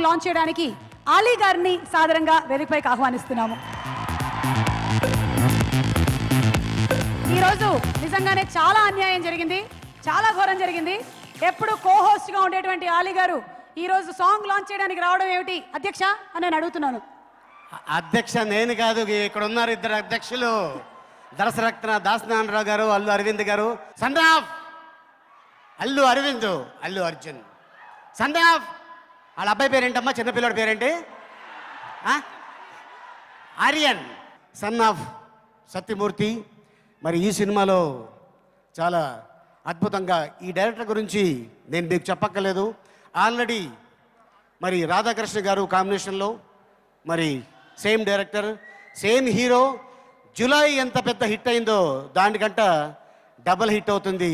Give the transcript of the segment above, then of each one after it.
Song launch చేయడానికి ఆలీ గారిని సాదరంగా వేదికపైకి ఆహ్వానిస్తున్నాము. ఈరోజు నిజంగానే చాలా అన్యాయం జరిగింది, చాలా ఘోరం జరిగింది. ఎప్పుడు కో-హోస్ట్గా ఉండేటువంటి ఆలీ గారు ఈరోజు సాంగ్ లాంచ్ చేయడానికి రావడం ఏమిటి అధ్యక్ష అని నేను అడుగుతున్నాను. అధ్యక్ష నేను కాదు, ఇక్కడ ఉన్నారు ఇద్దరు అధ్యక్షులు, దరసరత్న దాసనారాయణరావు గారు, అల్లు అరవింద్ గారు. Son of Allu Aravind, Allu Arjun. Son of వాళ్ళ అబ్బాయి పేరేంటమ్మా, చిన్నపిల్లడి పేరేంటి? ఆర్యన్. Son of Satyamurthy. మరి ఈ సినిమాలో చాలా అద్భుతంగా, ఈ డైరెక్టర్ గురించి నేను మీకు చెప్పక్కర్లేదు. ఆల్రెడీ మరి రాధాకృష్ణ గారు కాంబినేషన్లో, మరి same director, same hero. July ఎంత పెద్ద హిట్ అయిందో దానికంట డబల్ హిట్ అవుతుంది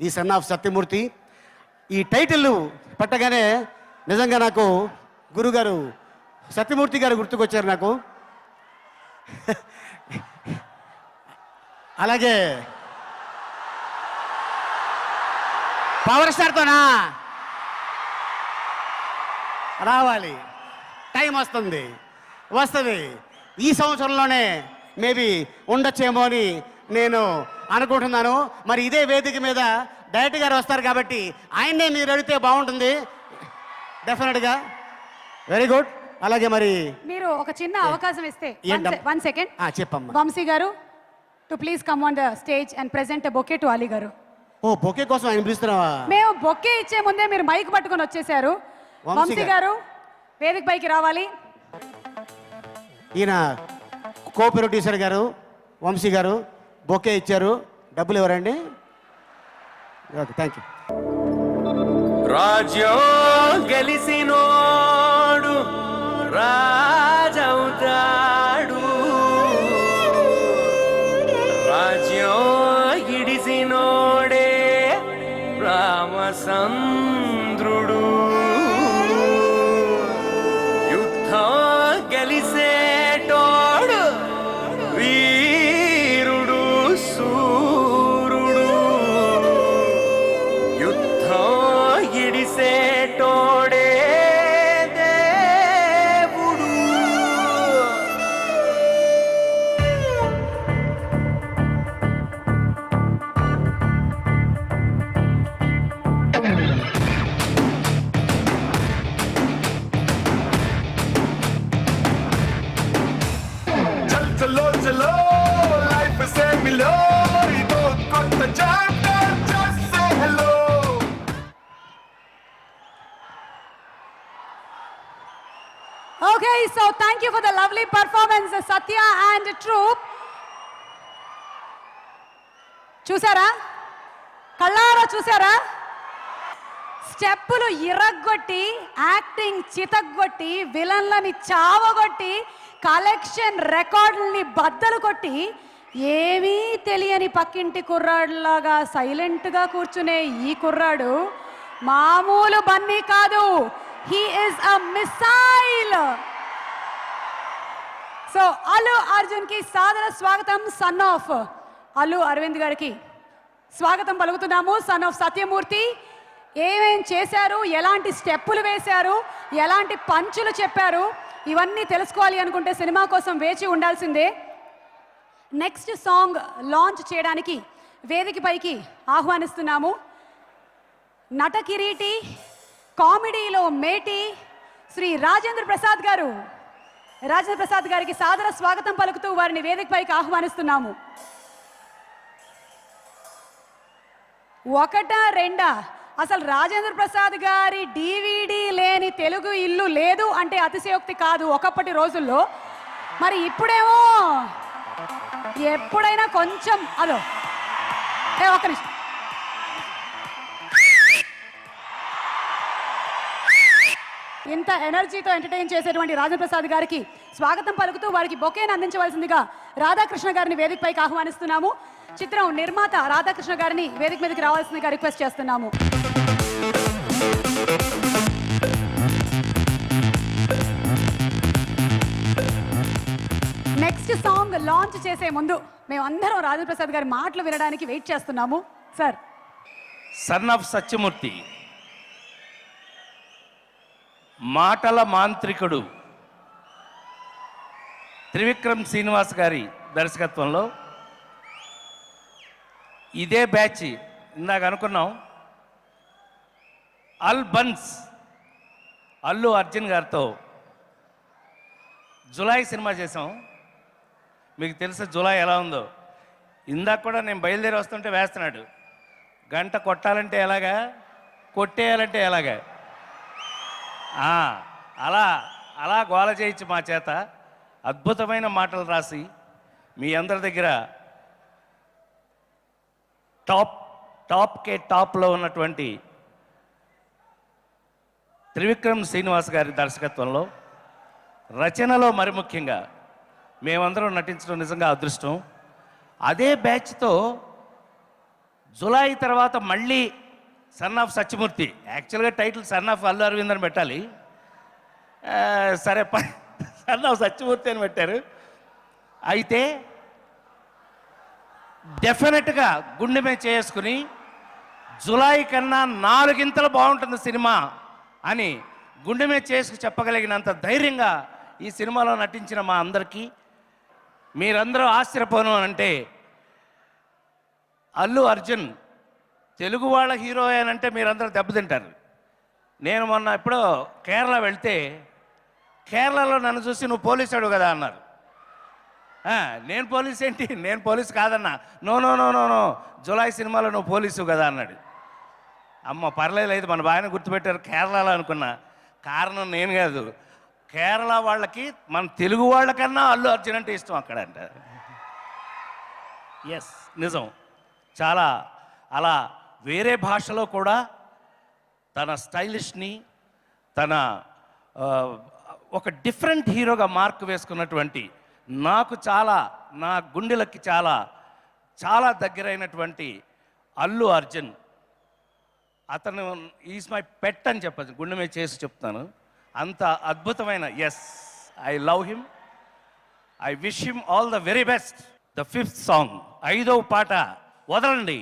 ఈ సన్ ఆఫ్ సత్యమూర్తి. ఈ టైటిల్ పట్టగానే నిజంగా నాకు గురుగారు సత్యమూర్తి గారు గుర్తుకొచ్చారు నాకు. అలాగే పవర్ స్టార్తోనా రావాలి, టైం వస్తుంది. ఈ సంవత్సరంలోనే మేబీ ఉండొచ్చేమో అని నేను అనుకుంటున్నాను. మరి ఇదే వేదిక మీద డైరెక్టర్ గారు వస్తారు కాబట్టి ఆయన్నే మీరు అడిగితే బాగుంటుంది డెఫినెట్గా. Very good. అలాగే మరి మీరు ఒక చిన్న అవకాశం ఇస్తే, వన్ సెకండ్ చెప్పమ్మా. వంశీ గారు to please come on the stage and present bouquet to Ali గారు. ఓ బొకే కోసం ఆయన పిలుస్తున్నావా? మేము బొకే ఇచ్చే ముందే మీరు మైక్ పట్టుకొని వచ్చేసారు. వంశీ గారు వేదిక పైకి రావాలి. ఈయన కో ప్రొడ్యూసర్ గారు వంశీ గారు బొకే ఇచ్చారు. డబ్బులు ఎవరండి? Okay, thank you. రాజ్యం గెలిసినోడు రాజవుతాడు, రాజ్యం ఇడిసినోడే రామచంద్రుడు. యుద్ధం గెలిసేటోడు వీరుడు సూరుడు, యుద్ధం ఇడిసేటోడే దేవుడు. చలో చలో లైఫ్ సే మిలో, ఇదో కొత్త chapter, just say hello. Okay, so thank you for the lovely performance, Satya and troupe. చూసారా, కళ్ళారా చూసారా? స్టెప్పులు ఇరగ్గొట్టి, యాక్టింగ్ చితగ్గొట్టి, విలన్లని చావగొట్టి, కలెక్షన్ రికార్డుల్ని బద్దలు కొట్టి, ఏమీ తెలియని పక్కింటి కుర్రాడులాగా సైలెంట్గా కూర్చునే ఈ కుర్రాడు మామూలు బన్నీ కాదు. He is a missile. So Allu Arjun కి సాదర స్వాగతం. సన్ ఆఫ్ అల్లు అరవింద్ గారికి స్వాగతం పలుకుతున్నాము. సన్ ఆఫ్ సత్యమూర్తి ఏమేం చేశారు, ఎలాంటి స్టెప్పులు వేశారు, ఎలాంటి పంచులు చెప్పారు, ఇవన్నీ తెలుసుకోవాలి అనుకుంటే సినిమా కోసం వేచి ఉండాల్సిందే. నెక్స్ట్ సాంగ్ లాంచ్ చేయడానికి వేదిక పైకి ఆహ్వానిస్తున్నాము నట కిరీటి, కామెడీలో మేటి శ్రీ రాజేంద్ర ప్రసాద్ గారు. రాజేంద్ర ప్రసాద్ గారికి సాదర స్వాగతం పలుకుతూ వారిని వేదిక పైకి ఆహ్వానిస్తున్నాము. ఒకటా రెండా, అసలు రాజేంద్ర ప్రసాద్ గారి DVD లేని తెలుగు ఇల్లు లేదు అంటే అతిశయోక్తి కాదు ఒకప్పటి రోజుల్లో. మరి ఇప్పుడేమో ఎప్పుడైనా కొంచెం అదో ఒక్క నిమిషం, ఇంత ఎనర్జీతో ఎంటర్టైన్ చేసేటువంటి రాజేంద్ర ప్రసాద్ గారికి స్వాగతం పలుకుతూ వారికి బొకేను అందించవలసిందిగా రాధాకృష్ణ గారిని వేదికపైకి ఆహ్వానిస్తున్నాము. చిత్రం నిర్మాత రాధాకృష్ణ గారిని వేదిక మీదకి రావాల్సిందిగా రిక్వెస్ట్ చేస్తున్నాము. నెక్స్ట్ సాంగ్ లాంచ్ చేసే ముందు మేమందరం రాజేంద్ర ప్రసాద్ గారి మాటలు వినడానికి వెయిట్ చేస్తున్నాము. సార్, సన్ ఆఫ్ సత్యమూర్తి మాటల మాంత్రికుడు త్రివిక్రమ్ శ్రీనివాస్ గారి దర్శకత్వంలో ఇదే బ్యాచ్ ఇందాక అనుకున్నాం అల్ బన్స్ అల్లు అర్జున్ గారితో జులై సినిమా చేసాం. మీకు తెలుసు జులై ఎలా ఉందో. ఇందాక కూడా నేను బయలుదేరి వస్తుంటే వేస్తున్నాడు, గంట కొట్టాలంటే ఎలాగా, కొట్టేయాలంటే ఎలాగా. అలా అలా గోల చేయొచ్చు మా చేత. అద్భుతమైన మాటలు రాసి మీ అందరి దగ్గర టాప్లో ఉన్నటువంటి త్రివిక్రమ్ శ్రీనివాస్ గారి దర్శకత్వంలో రచనలో మరి ముఖ్యంగా మేమందరం నటించడం నిజంగా అదృష్టం. అదే బ్యాచ్తో జులై తర్వాత మళ్ళీ సన్ ఆఫ్ సత్యమూర్తి, యాక్చువల్గా title son of Allu Aravind అని పెట్టాలి, సరే సన్ ఆఫ్ సత్యమూర్తి అని పెట్టారు. అయితే డెఫినెట్గా గుండె మీద చేసుకుని జులై కన్నా 4 గింతలు బాగుంటుంది సినిమా అని గుండె మీద చేసుకు చెప్పగలిగినంత ధైర్యంగా ఈ సినిమాలో నటించిన మా అందరికీ మీరందరూ ఆశ్చర్యపోను అంటే అల్లు అర్జున్ తెలుగు వాళ్ళ హీరో అంటే మీరందరూ దెబ్బతింటారు. నేను మొన్న ఎప్పుడో కేరళ వెళ్తే కేరళలో నన్ను చూసి నువ్వు పోలీసాడు కదా అన్నారు. నేను పోలీస్ ఏంటి, నేను పోలీసు కాదన్నా. No no no no no Julai సినిమాలో నువ్వు పోలీసు కదా అన్నాడు. అమ్మ పర్లేదు, మన బాగానే గుర్తుపెట్టారు కేరళలో అనుకున్నా. కారణం నేను కాదు, కేరళ వాళ్ళకి మన తెలుగు వాళ్ళకన్నా అల్లు అర్జున్ అంటే ఇష్టం అక్కడ అంట. ఎస్, నిజం. చాలా అలా వేరే భాషలో కూడా తన స్టైలిష్ని, తన ఒక డిఫరెంట్ హీరోగా మార్క్ వేసుకున్నటువంటి, నాకు చాలా, నా గుండెలకి చాలా చాలా దగ్గరైనటువంటి అల్లు అర్జున్. అతను ఈజ్ మై పెట్ అని చెప్పచ్చు, గుండె మీద చేసి చెప్తాను. అంత అద్భుతమైన, yes, I love him, I wish him all the very best. The 5th song, 5వ పాట వదలండి.